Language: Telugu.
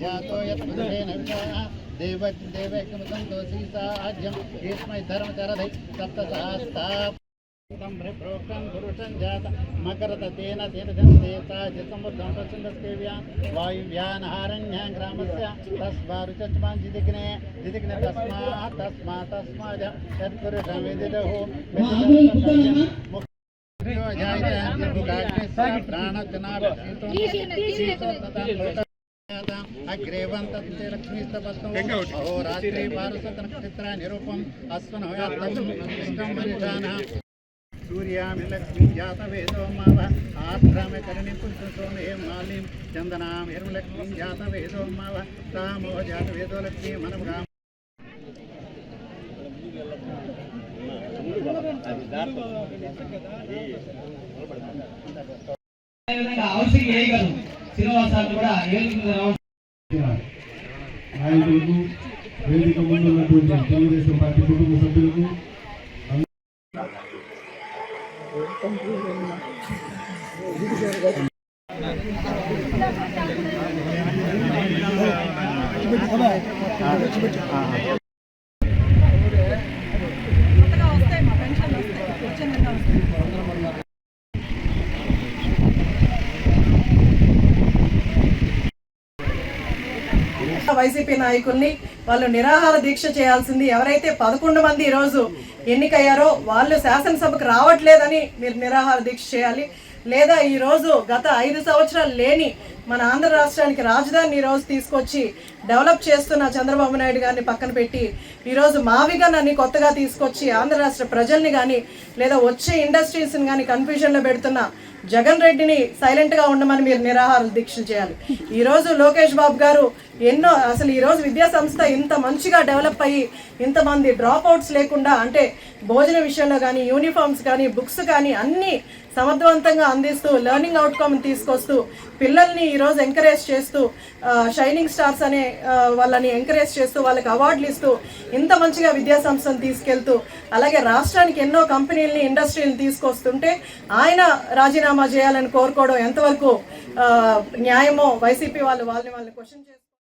जातो देवैकमसंतोषी साज्यम इसमै धर्मचरधै सप्तसहस्ता प्रोक्तं पुरुषं जात मकरतेन तीर्थन्ते साज्यसमुद्धं प्रचण्डस्केव्यां वायुव्यानहारण्यां ग्रामस्य तस्मारुचच्मां जिदिग्ने तस्मात् तत्पुरुषं विदिदहो अग्रेवंत लक्ष्मीस्तपस्तु अहोरात्रि पारुषतनक्षत्र निरूपम अस्वनोयात्तम सूर्यामि लक्ष्मी जात वेदो माव आर्द्रामे करणि पुष्पसोमे मालिं चंदनाम हिरण्यलक्ष्मी जात वेदो माव तामो जात वेदो लक्ष्मी मनमुगा నాయకులకు వేదిక ముందు ఉన్నటువంటి తెలుగుదేశం పార్టీ కుటుంబ సభ్యులకు వైసీపీ నాయకుల్ని వాళ్ళు నిరాహార దీక్ష చేయాల్సింది. ఎవరైతే 11 మంది ఈరోజు ఎన్నికయ్యారో వాళ్ళు శాసనసభకు రావట్లేదని మీరు నిరాహార దీక్ష చేయాలి. లేదా ఈరోజు గత 5 సంవత్సరాలు లేని మన ఆంధ్ర రాష్ట్రానికి రాజధానిని ఈరోజు తీసుకొచ్చి డెవలప్ చేస్తున్న చంద్రబాబు నాయుడు గారిని పక్కన పెట్టి ఈరోజు మావిగనాన్ని కొత్తగా తీసుకొచ్చి ఆంధ్ర రాష్ట్ర ప్రజల్ని కానీ లేదా వచ్చే ఇండస్ట్రీస్ని కానీ కన్ఫ్యూజన్లో పెడుతున్న జగన్ రెడ్డిని సైలెంట్గా ఉండమని మీరు నిరాహార దీక్షలు చేయాలి. ఈరోజు లోకేష్ బాబు గారు ఎన్నో అసలు ఈరోజు విద్యా సంస్థ ఇంత మంచిగా డెవలప్ అయ్యి ఇంతమంది డ్రాప్ అవుట్స్ లేకుండా అంటే భోజన విషయంలో కానీ యూనిఫామ్స్ కానీ బుక్స్ కానీ అన్నీ సమర్థవంతంగా అందిస్తూ లెర్నింగ్ అవుట్కమ్ తీసుకొస్తూ పిల్లల్ని ఈరోజు ఎంకరేజ్ చేస్తూ షైనింగ్ స్టార్స్ అనే వాళ్ళని ఎంకరేజ్ చేస్తూ వాళ్ళకి అవార్డులు ఇస్తూ ఇంత మంచిగా విద్యా సంస్థను తీసుకెళ్తూ అలాగే రాష్ట్రానికి ఎన్నో కంపెనీలని ఇండస్ట్రీని తీసుకొస్తుంటే ఆయన రాజీనామా చేయాలని కోరుకోవడం ఎంతవరకు న్యాయమో వైసీపీ వాళ్ళని క్వశ్చన్ చేసి